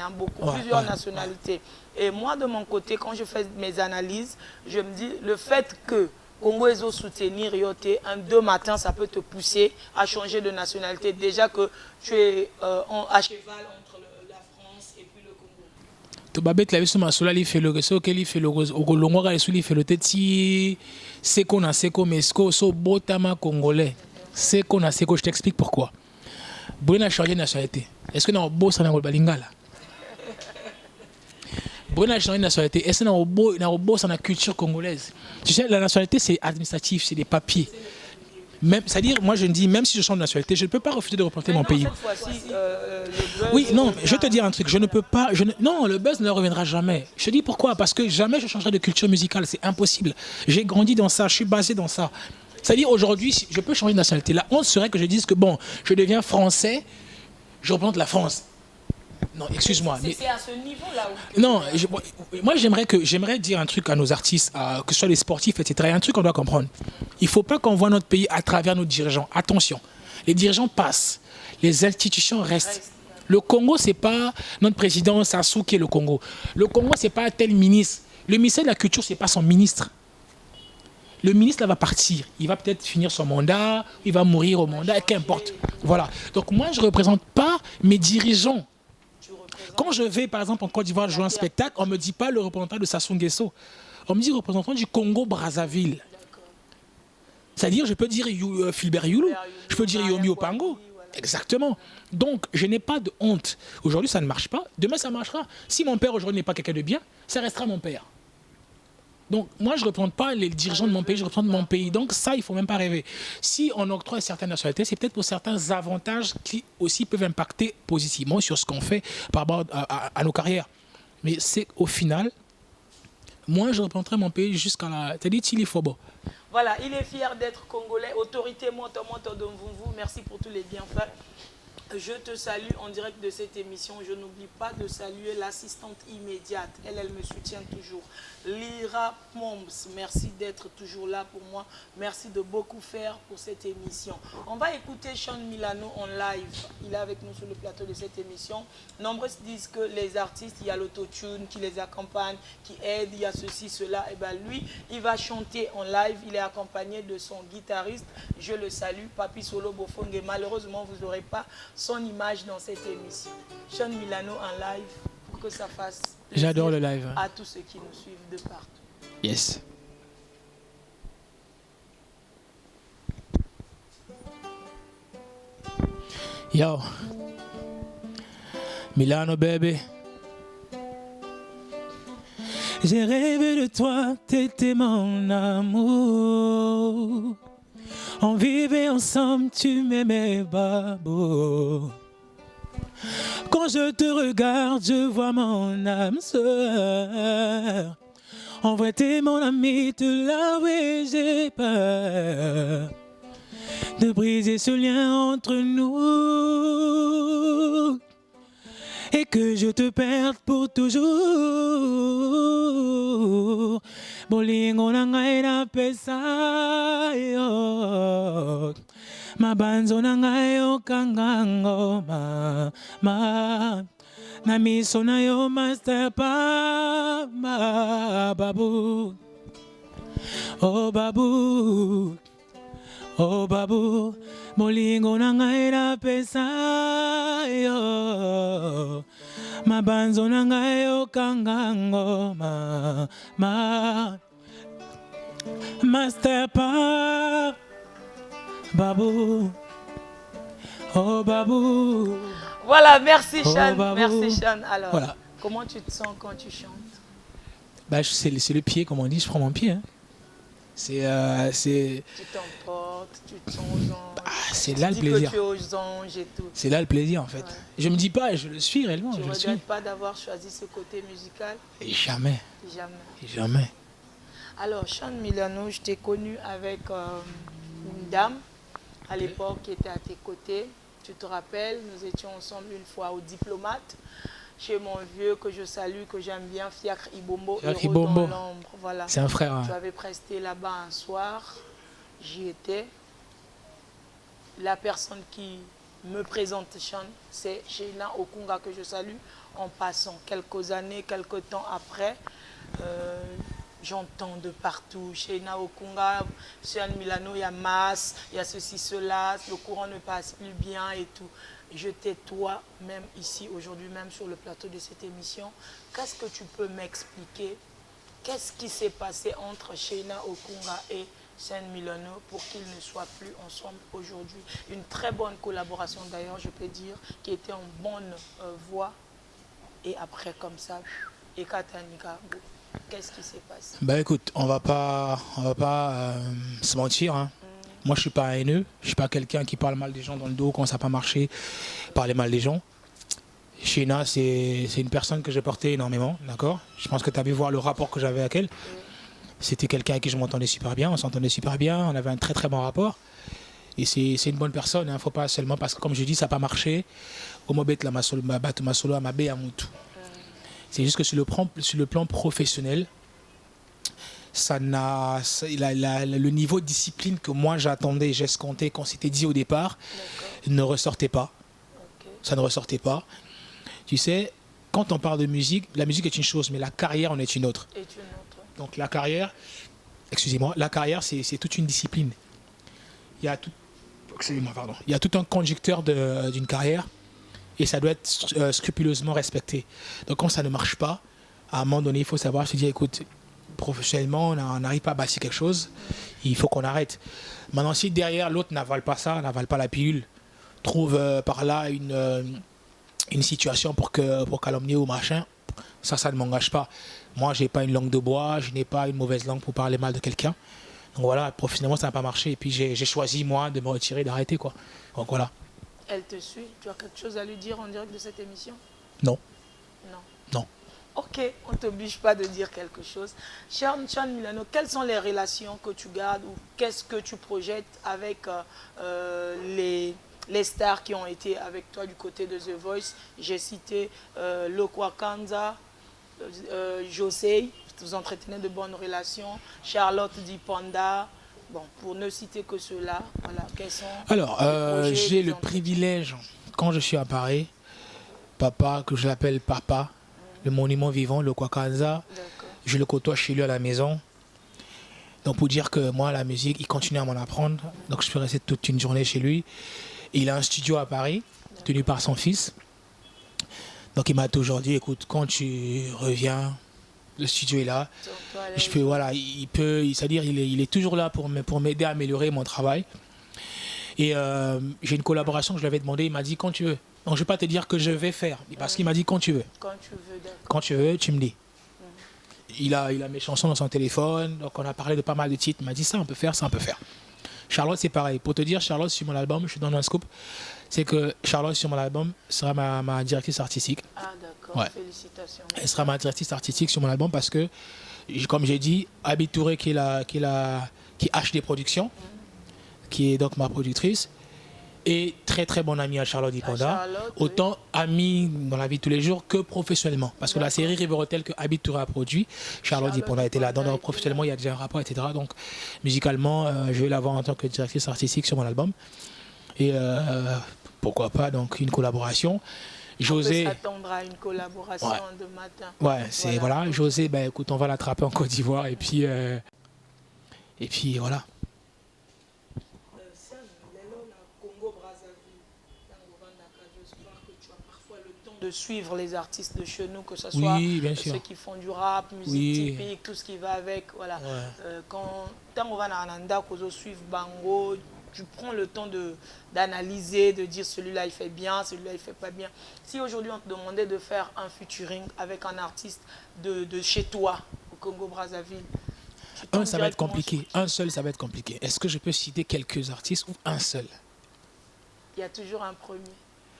plusieurs nationalités. Et moi, de mon côté, quand je fais mes analyses, je me dis, le fait que Congo Ezo soutenir Yoté, un 2 matin, ça peut te pousser à changer de nationalité. Déjà que tu es à cheval entre la France et puis le Congo. Babette la biso masola li fait le reso que li fait le longo ga li fait le teti seko na seko mesko so botama congolais seko na seko je t'explique pourquoi. Boy na changer nationalité. Est-ce que na bossa na balingala? Boy na changer nationalité. Est-ce que na bossa na culture congolaise? Tu sais la nationalité c'est administratif, c'est des papiers. Même, c'est-à-dire, moi je me dis, même si je change de nationalité, je ne peux pas refuser de représenter mon pays. Oui, non, je vais te dire un truc, je ne peux pas, non, le buzz ne reviendra jamais. Je te dis pourquoi, parce que jamais je changerai de culture musicale, c'est impossible. J'ai grandi dans ça, je suis basé dans ça. C'est-à-dire, aujourd'hui, je peux changer de nationalité. La honte serait que je dise que, bon, je deviens français, je représente la France. Non, excuse-moi. C'est à ce niveau-là où... Non, moi j'aimerais dire un truc à nos artistes, que ce soit les sportifs, etc. Il y a un truc qu'on doit comprendre. Il ne faut pas qu'on voit notre pays à travers nos dirigeants. Attention, les dirigeants passent, les institutions restent. Le Congo, ce n'est pas notre président Sassou qui est le Congo. Le Congo, ce n'est pas tel ministre. Le ministère de la Culture, ce n'est pas son ministre. Le ministre là, va partir. Il va peut-être finir son mandat, il va mourir au mandat, qu'importe. Voilà. Donc moi, je ne représente pas mes dirigeants. Quand je vais, par exemple, en Côte d'Ivoire jouer un spectacle, on ne me dit pas le représentant de Sassou Nguesso. On me dit représentant du Congo-Brazzaville. C'est-à-dire, je peux dire Philbert Youlou, je peux dire Yomi Opango. Exactement. Donc, je n'ai pas de honte. Aujourd'hui, ça ne marche pas. Demain, ça marchera. Si mon père aujourd'hui n'est pas quelqu'un de bien, ça restera mon père. Donc, moi, je ne représente pas les dirigeants de mon pays, je représente mon pays. Donc, ça, il ne faut même pas rêver. Si on octroie certaines nationalités, c'est peut-être pour certains avantages qui aussi peuvent impacter positivement sur ce qu'on fait par rapport à nos carrières. Mais c'est au final, moi, je représenterai mon pays jusqu'à la... T'as dit Tili Fobo. Voilà, il est fier d'être congolais. Autorité, monte, vous. Merci pour tous les bienfaits. Je te salue en direct de cette émission. Je n'oublie pas de saluer l'assistante immédiate. Elle me soutient toujours. Lyra Moms, merci d'être toujours là pour moi. Merci de beaucoup faire pour cette émission. On va écouter Sean Milano en live. Il est avec nous sur le plateau de cette émission. Nombreux disent que les artistes, il y a l'autotune qui les accompagne, qui aide, il y a ceci, cela. Et bien lui, il va chanter en live. Il est accompagné de son guitariste. Je le salue, Papi Solo Bofongue. Malheureusement, vous n'aurez pas son image dans cette émission. Sean Milano en live pour que ça fasse plaisir. J'adore le live. À tous ceux qui nous suivent de partout. Yes. Yo. Milano baby. J'ai rêvé de toi, t'étais mon amour. On vivait ensemble, tu m'aimais, babo. Quand je te regarde, je vois mon âme sœur. En vrai, t'es mon ami, te l'avouer, j'ai peur de briser ce lien entre nous et que je te perde pour toujours. Bolingo na ngai na pesa yo, mabanzo na ngai okangango ma na miso na yo master pa babu. Oh babu, oh babu, bolingo na ngai na pesa yo, mabanzo na ngai okangango ma master pa babu. Oh babu. Voilà, merci Sean. Oh, merci Sean. Alors, voilà. Comment tu te sens quand tu chantes? Bah, c'est le pied, comme on dit, je prends mon pied. Hein. Tu t'emportes, tu te sens aux anges. C'est là le plaisir. Que tu es aux anges et tout. C'est là le plaisir en fait. Ouais. Je me dis pas, je le suis réellement. Tu ne regrettes pas d'avoir choisi ce côté musical? Jamais. Jamais. Jamais. Alors, Sean Milano, je t'ai connu avec une dame à l'époque qui était à tes côtés. Tu te rappelles, nous étions ensemble une fois au Diplomate, chez mon vieux que je salue, que j'aime bien, Fiacre Ibombo, Héros dans l'ombre. Voilà. C'est un frère. Hein. Tu avais presté là-bas un soir, j'y étais. La personne qui me présente Sean, c'est Sheina Okunga que je salue en passant. Quelques années, quelques temps après, j'entends de partout, Sheina Okunga, Sean Milano, il y a masse, il y a ceci, cela, le courant ne passe plus bien et tout. je t'ai toi-même ici aujourd'hui, même sur le plateau de cette émission. Qu'est-ce que tu peux m'expliquer? Qu'est-ce qui s'est passé entre Sheina Okunga et Sean Milano pour qu'ils ne soient plus ensemble aujourd'hui? Une très bonne collaboration d'ailleurs, je peux dire, qui était en bonne voie. Et après, comme ça, et Katanika, qu'est-ce qui s'est passé? Bah écoute, on va pas se mentir, hein. Moi, je suis pas un haineux, je suis pas quelqu'un qui parle mal des gens dans le dos quand ça n'a pas marché, parler mal des gens. Sheina, c'est une personne que j'ai portée énormément, d'accord? Je pense que tu as vu voir le rapport que j'avais avec elle. C'était quelqu'un avec qui je m'entendais super bien, on s'entendait super bien, on avait un très très bon rapport. Et c'est une bonne personne, hein. Faut pas seulement, parce que comme je dis, ça n'a pas marché. C'est juste que sur le plan professionnel, le niveau de discipline que moi j'attendais, j'escomptais, qu'on s'était dit au départ, ne ressortait pas. Okay. Ça ne ressortait pas. Tu sais, quand on parle de musique, la musique est une chose, mais la carrière en est une autre. Donc la carrière, excusez-moi, la carrière c'est toute une discipline. Il y a tout un conducteur d'une carrière et ça doit être scrupuleusement respecté. Donc quand ça ne marche pas, à un moment donné, il faut savoir se dire, écoute, professionnellement, on n'arrive pas à bâtir quelque chose, il faut qu'on arrête. Maintenant, si derrière, l'autre n'avale pas ça, n'avale pas la pilule, trouve par là une situation pour calomnier ou machin, ça ne m'engage pas. Moi, je n'ai pas une langue de bois, je n'ai pas une mauvaise langue pour parler mal de quelqu'un. Donc voilà, professionnellement, ça n'a pas marché. Et puis j'ai choisi, moi, de me retirer, d'arrêter, quoi. Donc voilà. Elle te suit? Tu as quelque chose à lui dire en direct de cette émission? Non. Non. Non. Ok, on ne t'oblige pas de dire quelque chose. Sean Milano, quelles sont les relations que tu gardes ou qu'est-ce que tu projettes avec les stars qui ont été avec toi du côté de The Voice? J'ai cité Lokwa Kanza, José, vous entretenez de bonnes relations, Charlotte Di Panda. Bon, pour ne citer que ceux-là, voilà, quels sont... Alors, j'ai le privilège, quand je suis à Paris, papa, que je l'appelle papa, le monument vivant, le Kwakanza, je le côtoie chez lui à la maison. Donc pour dire que moi, la musique, il continue à m'en apprendre. Donc je peux rester toute une journée chez lui. Et il a un studio à Paris, tenu par son fils. Donc il m'a toujours dit, écoute, quand tu reviens, le studio est là. Je peux, voilà, c'est-à-dire il est toujours là pour m'aider à améliorer mon travail. Et j'ai une collaboration que je lui avais demandé, il m'a dit quand tu veux. Donc je ne vais pas te dire que je vais faire, parce qu'il m'a dit quand tu veux. Quand tu veux, d'accord. Quand tu veux, tu me dis. Il a mes chansons dans son téléphone, donc on a parlé de pas mal de titres. Il m'a dit ça, on peut faire, ça, on peut faire. Charlotte, c'est pareil. Pour te dire, Charlotte, sur mon album, je suis dans un scoop, c'est que Charlotte, sur mon album, sera ma directrice artistique. Ah, d'accord, ouais. Félicitations. Elle sera ma directrice artistique sur mon album parce que, comme j'ai dit, Abi Touré, qui est HD Productions, qui est donc ma productrice, et très très bon ami à Charlotte Di Panda, autant oui. Ami dans la vie de tous les jours que professionnellement. Parce que la série River Hotel que Abi Touré a produit, Charlotte Di Panda était là. Donc professionnellement, il y a déjà un rapport, etc. Donc musicalement, je vais l'avoir en tant que directrice artistique sur mon album. Et pourquoi pas, donc une collaboration. José. On peut s'attendre à une collaboration de matin. Ouais, c'est voilà. José, ben écoute, on va l'attraper en Côte d'Ivoire et puis voilà. De suivre les artistes de chez nous, que ce soit ceux qui font du rap, musique typique, tout ce qui va avec. Voilà. Ouais. Quand on va à Ananda, qu'on suivre Bango, tu prends le temps d'analyser, de dire celui-là il fait bien, celui-là il fait pas bien. Si aujourd'hui on te demandait de faire un featuring avec un artiste de chez toi, au Congo-Brazzaville, ça va être compliqué. Un seul, ça va être compliqué. Est-ce que je peux citer quelques artistes ou un seul? Il y a toujours un premier.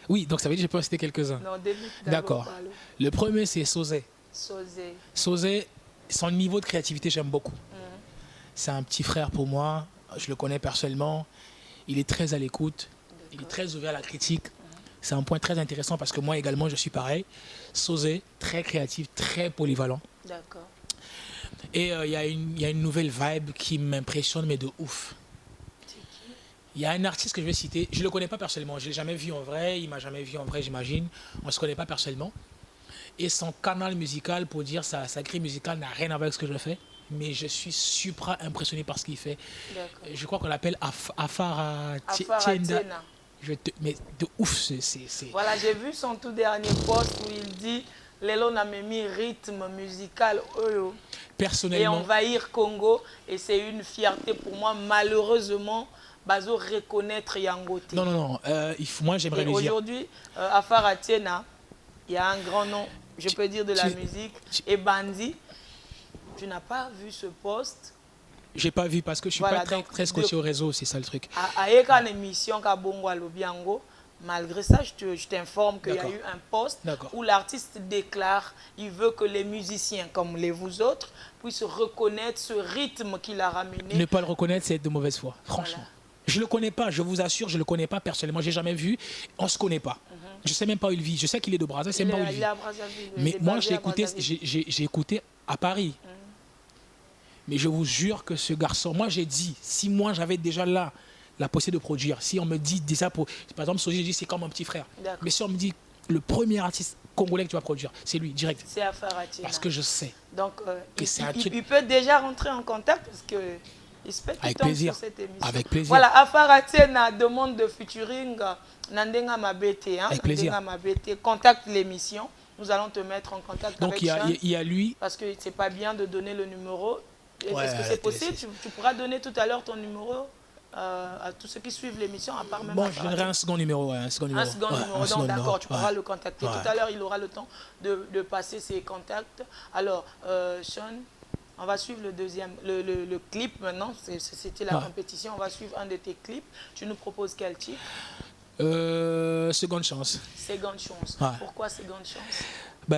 Oui, donc ça veut dire que je peux en citer quelques-uns. Non, d'accord. Le premier, c'est Sosé. Sosé, son niveau de créativité, j'aime beaucoup. C'est un petit frère pour moi. Je le connais personnellement. Il est très à l'écoute. Il est très ouvert à la critique. C'est un point très intéressant parce que moi également, je suis pareil. Sosé, très créatif, très polyvalent. D'accord. Et il y a une nouvelle vibe qui m'impressionne, mais de ouf. Il y a un artiste que je vais citer, je ne le connais pas personnellement, je ne l'ai jamais vu en vrai, il ne m'a jamais vu en vrai, j'imagine. On ne se connaît pas personnellement. Et son canal musical, pour dire sa grille musicale, n'a rien à voir avec ce que je fais. Mais je suis super impressionné par ce qu'il fait. Je crois qu'on l'appelle Afara Tienda. Mais de ouf, Voilà, j'ai vu son tout dernier post où il dit Lelo n'a mis rythme musical personnellement, et envahir Congo. Et c'est une fierté pour moi, malheureusement, Bazo reconnaître Yangote. Non. Moi, j'aimerais le dire. Aujourd'hui, à Faratiena, il y a un grand nom, je peux dire, de la musique. Et Bandi, tu n'as pas vu ce post? J'ai pas vu parce que je suis pas très scotché au réseau, c'est ça le truc. Avec une émission Kabongo Alobiango, malgré ça, je t'informe qu'il y a eu un post où l'artiste déclare il veut que les musiciens, comme vous autres, puissent reconnaître ce rythme qu'il a ramené. Ne pas le reconnaître, c'est de mauvaise foi, franchement. Voilà. Je le connais pas, je vous assure, je le connais pas personnellement, j'ai jamais vu, on se connaît pas. Je sais même pas où il vit, je sais qu'il est de Brazzaville, je sais même pas où il vit. Mais moi, j'ai écouté à Paris. Mais je vous jure que ce garçon, moi j'ai dit, si moi j'avais déjà là la possibilité de produire, si on me dit déjà, par exemple, Soji, je dis c'est comme mon petit frère. Mais si on me dit le premier artiste congolais que tu vas produire, c'est lui, direct. C'est Afaratina. Parce que je sais. Donc, il peut déjà rentrer en contact parce que il se fait avec plaisir. Sur cette émission. Avec plaisir. Voilà, Afaratina demande de featuring Nandenga Mabete. Avec plaisir. Nandenga Mabete, contacte l'émission. Nous allons te mettre en contact avec Sean. Donc il y a lui. Parce que c'est pas bien de donner le numéro. Ouais, est-ce que c'est possible? Tu pourras donner tout à l'heure ton numéro à tous ceux qui suivent l'émission, à part même. Bon, je donnerai un second numéro. Un second numéro. Donc d'accord, tu pourras le contacter. Tout à l'heure, il aura le temps de passer ses contacts. Alors, Sean, on va suivre le clip maintenant. C'était la compétition. On va suivre un de tes clips. Tu nous proposes quel titre? Seconde chance. Seconde chance. Pourquoi seconde chance?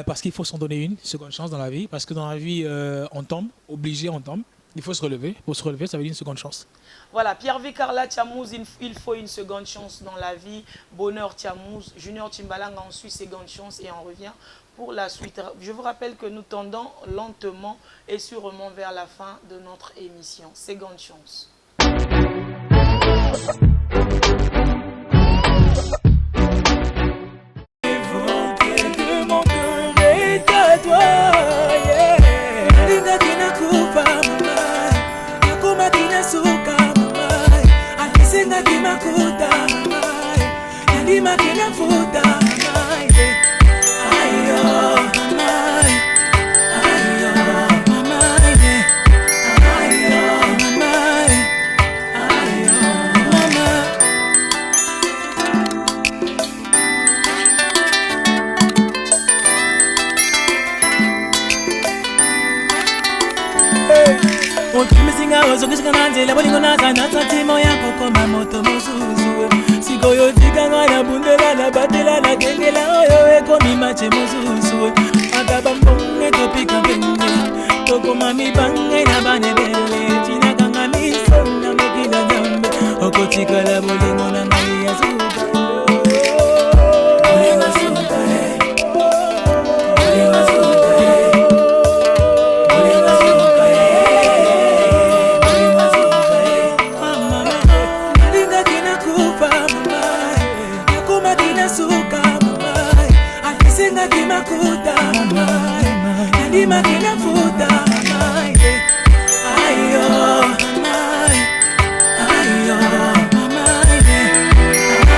Parce qu'il faut s'en donner une seconde chance dans la vie. Parce que dans la vie, on tombe, obligé, on tombe. Il faut se relever. Pour se relever, ça veut dire une seconde chance. Voilà, Pierre Vicarla Tiamouz, il faut une seconde chance dans la vie. Bonheur Tiamouz, Junior Timbalanga, on suit seconde chance et on revient pour la suite. Je vous rappelle que nous tendons lentement et sûrement vers la fin de notre émission. Seconde chance. Zongishkananzela bolingo nazanatsa timo yako koma moto mozuzu sikoyo tikanga na bundela na batela na kengela oyo ekomi mache mozuzu agaba mbonge topika benge tokoma mibange na banebele tinakanga miso na mokila nyambe okotikala bolingo na ngai ya zuka bolingo zuka bolingo zuka Makina futa mai ayo mai ayo mai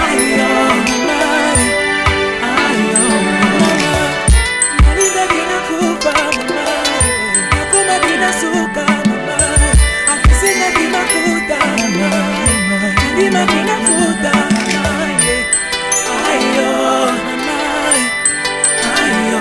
ayo mai ayo Nalinda kina kupa mai Nakuma kina suka mai Akisina kina futa mai Nalima kina futa mai ayo mai ayo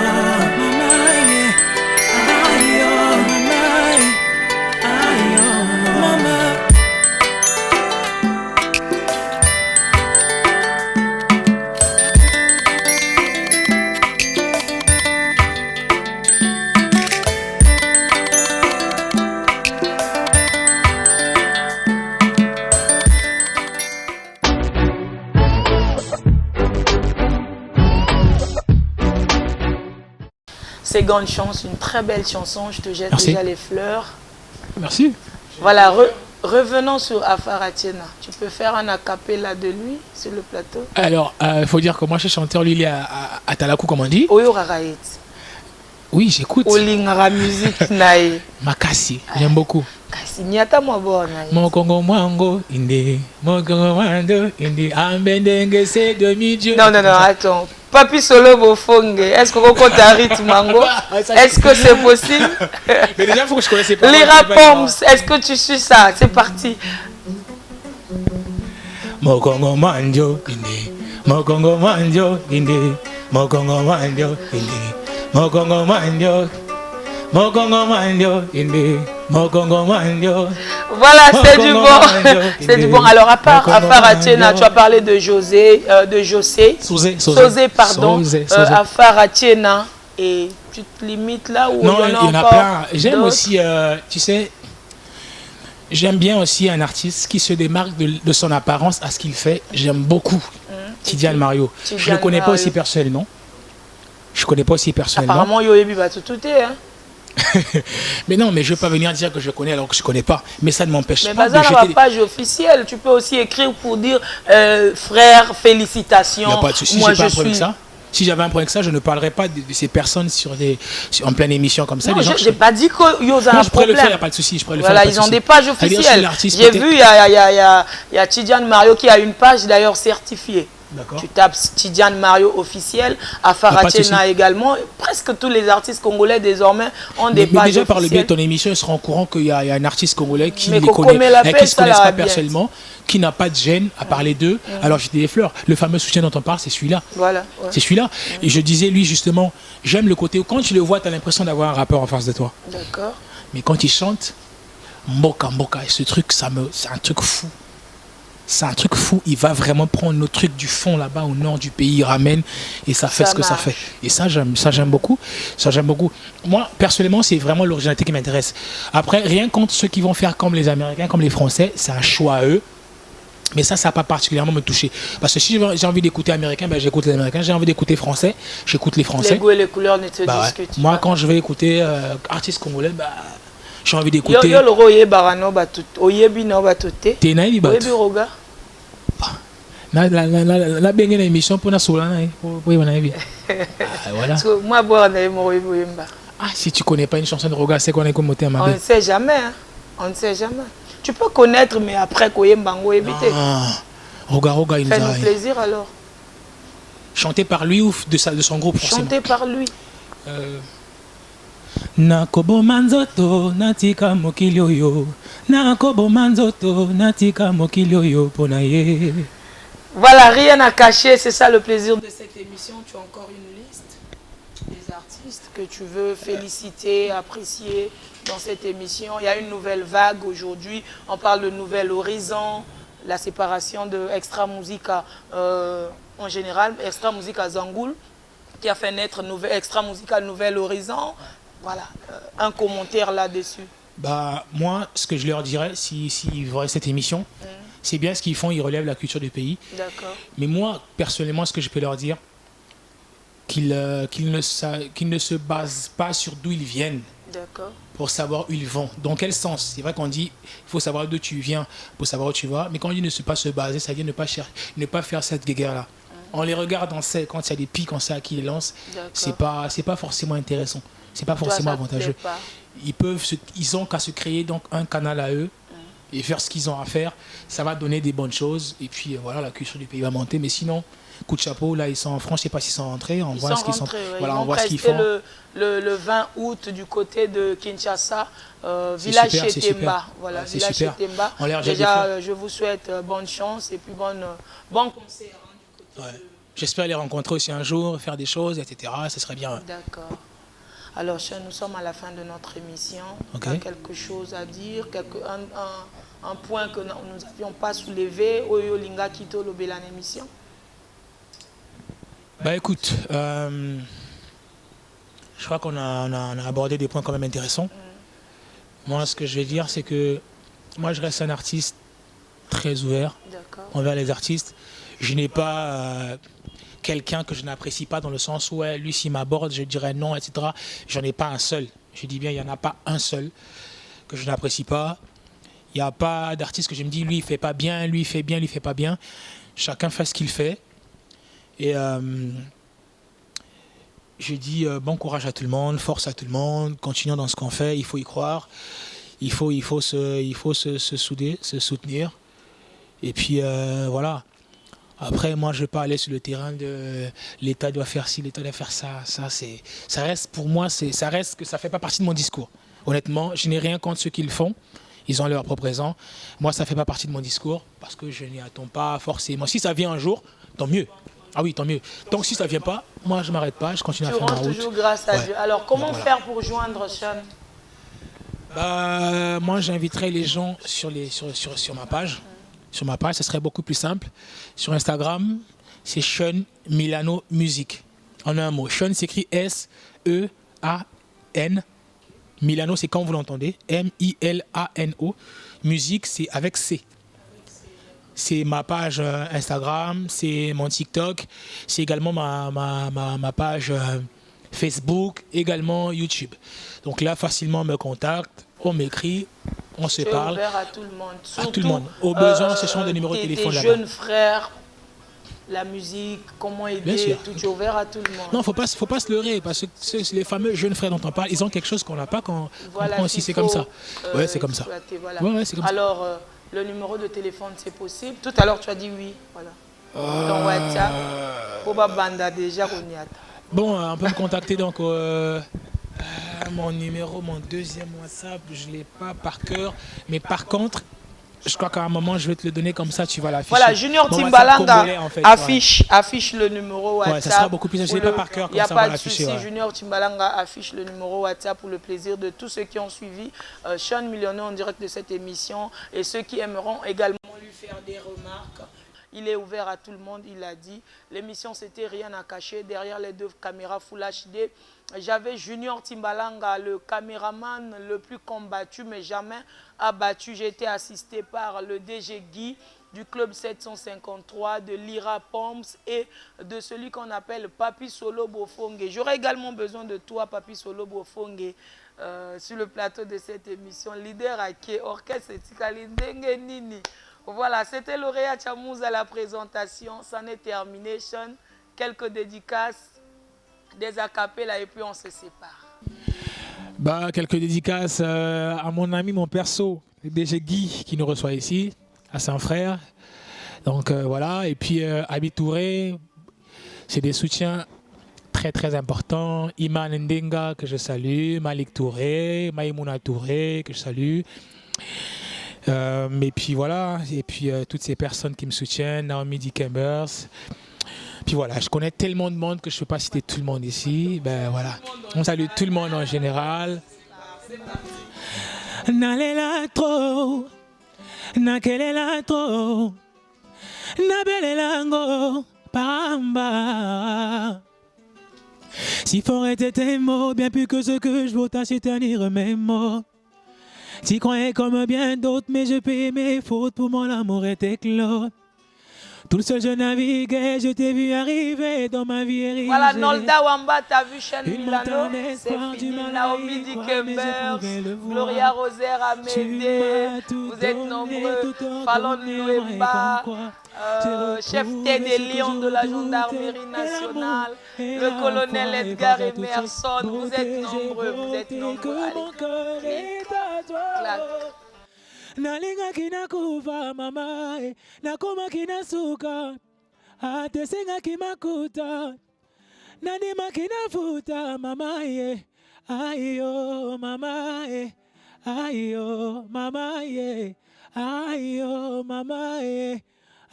Seconde chance, une très belle chanson. Je te jette déjà les fleurs. Merci. Voilà, revenons sur Afaratina. Tu peux faire un acapella de lui sur le plateau? Alors, il faut dire que moi je suis chanteur, lui il est à Talakou, comme on dit. Oyo Raraït. Oui, j'écoute. Olingara musique nae. Makasi, j'aime beaucoup. Kasi nyata mo bona. Mokongo mwango inde, mokongo mwango inde, ambendenge c'est demi-dieu. Non, attends. Papi Solo Bofongue, est-ce qu'on compte un rythme mango? Est-ce que c'est possible? Mais déjà, il faut que je connaisse pas. Les Rapoms, est-ce que tu suis ça? C'est parti. Mokongo mwanjo inde, mokongo mwanjo inde, mokongo mwanjo inde, mokongo mwanjo. Voilà, c'est du bon. C'est du bon. Alors, à part Atiena, tu as parlé de José, Sosé, pardon. À part Atiena, et tu te limites là où non, il y en a plein. J'aime aussi, tu sais, j'aime bien aussi un artiste qui se démarque de son apparence à ce qu'il fait. J'aime beaucoup Tidiane Mario. Je ne le connais pas aussi personnellement. Je ne connais pas aussi personnellement. Apparemment, Yoyebi va tout hein. Mais non, mais je ne veux pas venir dire que je connais alors que je ne connais pas. Mais ça ne m'empêche pas de jeter... la page officielle, tu peux aussi écrire pour dire frère, félicitations. Il n'y a pas de souci, moi, j'ai pas un problème avec ça. Si j'avais un problème avec ça, je ne parlerais pas de ces personnes en pleine émission comme ça. Non, je n'ai pas dit que Yoza a un problème. Je pourrais le faire, il n'y a pas de souci. Voilà, ils ont des pages officielles. J'ai vu, il y a Tidiane Mario qui a une page d'ailleurs certifiée. Tu tapes Tidiane Mario officiel, Afaratiena également. Presque tous les artistes congolais désormais ont des pages déjà officielles. Par le biais de ton émission, ils seront au courant qu'il y a un artiste congolais qui les connaît, qui ne se connaissent pas personnellement, qui n'a pas de gêne à parler d'eux. Alors j'étais des fleurs. Le fameux soutien dont on parle, c'est celui-là. Voilà. C'est celui-là. Et je disais, lui justement, j'aime le côté où quand tu le vois, tu as l'impression d'avoir un rappeur en face de toi. D'accord. Mais quand il chante, Mboka, et ce truc, c'est un truc fou. C'est un truc fou, il va vraiment prendre nos trucs du fond là-bas au nord du pays, il ramène et ça fait ce que ça fait. Et ça j'aime beaucoup. Moi, personnellement, c'est vraiment l'originalité qui m'intéresse. Après, rien contre ceux qui vont faire comme les Américains, comme les Français, c'est un choix à eux. Mais ça n'a pas particulièrement me touché. Parce que si j'ai envie d'écouter américain, j'écoute les Américains. J'ai envie d'écouter français, j'écoute les Français. Les goûts et les couleurs ne te discutent pas. Moi, quand je vais écouter artiste congolais, j'ai envie d'écouter. La bengé na émission pour na sola na voilà. Moi Si tu connais pas une chanson de Roga, c'est qu'on est comme moté à ma. On ne sait jamais. On ne sait jamais. Tu peux connaître mais après Koyembango éviter. Roga il nous a fait plaisir alors. Chanté par lui ou de son groupe forcément. Chanté par lui. Nakobo manzoto natika mokilioyo. Nakobo manzoto natika mokilioyo ponaye. Voilà, rien à cacher, c'est ça le plaisir de cette émission. Tu as encore une liste des artistes que tu veux féliciter, apprécier dans cette émission. Il y a une nouvelle vague aujourd'hui. On parle de Nouvel Horizon, la séparation de Extra Musica en général, Extra Musica Zangoul, qui a fait naître Extra Musica Nouvel Horizon. Voilà, un commentaire là-dessus. Moi, ce que je leur dirais, s'ils voient cette émission, c'est bien ce qu'ils font, ils relèvent la culture du pays. D'accord. Mais moi, personnellement, ce que je peux leur dire, qu'ils ne se basent pas sur d'où ils viennent. D'accord. Pour savoir où ils vont. Dans quel sens? C'est vrai qu'on dit il faut savoir d'où tu viens pour savoir où tu vas. Mais quand on dit ne pas se baser, ça veut dire ne pas faire cette guerre-là. On les regarde quand il y a des pics, quand c'est à qui les lance. C'est pas forcément intéressant. C'est pas forcément avantageux. Ils ont qu'à se créer donc un canal à eux et faire ce qu'ils ont à faire. Ça va donner des bonnes choses. Et puis voilà, la culture du pays va monter. Mais sinon, coup de chapeau, là ils sont en France. Je ne sais pas s'ils sont rentrés. On voit ce qu'ils sont. Voilà, on voit ce qu'ils font. Le 20 août du côté de Kinshasa, village chez Temba. Voilà, village chez Temba. Déjà, je vous souhaite bonne chance et puis bon concert. J'espère les rencontrer aussi un jour, faire des choses, etc. Ce serait bien. D'accord. Alors, nous sommes à la fin de notre émission. Tu as quelque chose à dire, un point que nous n'avions pas soulevé, Oyo Linga Kito Lobelan émission? Écoute, je crois qu'on a abordé des points quand même intéressants. Moi, ce que je vais dire, c'est que moi, je reste un artiste très ouvert envers les artistes. Je n'ai pas quelqu'un que je n'apprécie pas dans le sens où lui, s'il m'aborde, je dirais non, etc. J'en ai pas un seul. Je dis bien, il n'y en a pas un seul que je n'apprécie pas. Il n'y a pas d'artiste que je me dis, lui, il fait pas bien, lui, il fait bien, lui, il fait pas bien. Chacun fait ce qu'il fait. Et je dis bon courage à tout le monde, force à tout le monde, continuons dans ce qu'on fait, il faut y croire, il faut se souder, se soutenir. Et puis voilà. Après, moi, je ne vais pas aller sur le terrain de l'État doit faire ci, l'État doit faire ça. Ça reste, pour moi, ça reste que ça ne fait pas partie de mon discours. Honnêtement, je n'ai rien contre ceux qui le font. Ils ont leur propre raison. Moi, ça ne fait pas partie de mon discours parce que je n'y attends pas forcément. Si ça vient un jour, tant mieux. Ah oui, tant mieux. Donc si ça ne vient pas, moi, je ne m'arrête pas, je continue à faire ma route. Tu rends toujours grâce à Dieu. Alors, comment faire pour joindre Sean? Moi, j'inviterai les gens sur ma page. Sur ma page, ce serait beaucoup plus simple. Sur Instagram, c'est Sean Milano Musique. En un mot. Sean s'écrit S-E-A-N. Milano, c'est quand vous l'entendez. M-I-L-A-N-O. Musique, c'est avec C. C'est ma page Instagram, c'est mon TikTok, c'est également ma page Facebook, également YouTube. Donc là, facilement, on me contacte, on m'écrit, on se parle. C'est ouvert à tout le monde. Surtout, à tout le monde. Au besoin, ce sont des numéros de téléphone là-bas. Tes jeunes frères, la musique, comment aider, tout est ouvert à tout le monde. Non, faut pas se leurrer, parce que les fameux jeunes frères dont on parle, ils ont quelque chose qu'on n'a pas quand voilà, aussi, c'est comme ça. Ouais, c'est comme ça. Voilà. Ouais, c'est comme alors, le numéro de téléphone, c'est possible. Tout à l'heure, tu as dit oui. Voilà. Ton WhatsApp, Boba Banda déjà, bon, on peut me contacter donc mon numéro, mon deuxième WhatsApp, je ne l'ai pas par cœur, mais par contre, je crois qu'à un moment, je vais te le donner comme ça, tu vas l'afficher. Voilà, Junior Timbalanga en fait, affiche le numéro WhatsApp. Ouais, ça sera beaucoup plus, je ne l'ai pas par cœur, comme ça, on va l'afficher. Il n'y a pas de souci, Junior Timbalanga affiche le numéro WhatsApp pour le plaisir de tous ceux qui ont suivi Sean Millionnaire en direct de cette émission et ceux qui aimeront également lui faire des remarques. Il est ouvert à tout le monde, il a dit. L'émission, c'était rien à cacher. Derrière les deux caméras Full HD, j'avais Junior Timbalanga, le caméraman le plus combattu, mais jamais abattu. J'ai été assisté par le DG Guy du Club 753, de Lyra Poms et de celui qu'on appelle Papi Solo Bofongue. J'aurais également besoin de toi, Papi Solo Bofongue, sur le plateau de cette émission. Leader Ake, Orchestre Tikalindenge Nini. Voilà, c'était Lauréat Chamouz à la présentation. C'en est terminé, Sean. Quelques dédicaces, des acapellas et puis on se sépare. Quelques dédicaces à mon ami, mon perso, le DG Guy, qui nous reçoit ici, à son frère. Donc voilà, et puis Abi Touré, c'est des soutiens très très importants. Iman Ndenga, que je salue, Malik Touré, Maïmouna Touré, que je salue. Et puis voilà, et puis toutes ces personnes qui me soutiennent, Naomi Dikembers. Puis voilà, je connais tellement de monde que je ne peux pas citer tout le monde ici. Ben voilà, on salue tout le monde en général. Nalela tro, nakelela tro, nabelelango paramba. Si fort étaient tes mots, bien plus que ce que je veux tâcher tenir mes mots. Tu croyais comme bien d'autres, mais je paye mes fautes, pour mon amour était clos. Tout seul je naviguais, je t'ai vu arriver dans ma vie érigée. Voilà, Nolda Wamba, t'as vu Sean Milano, c'est fini. Naomi Dikembers, Gloria Rosaire Amédée, vous êtes nombreux. Fallon Louemba, chef tête des lions de la gendarmerie nationale, le colonel Edgar Emerson, vous êtes nombreux, vous êtes nombreux. Allez, claque. Nalinga kina kuva mama nakoma kina suka atesenga kimakuta nanima kina futa mama ayo mama ayo mama ayo mama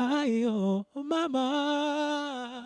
ayo mama.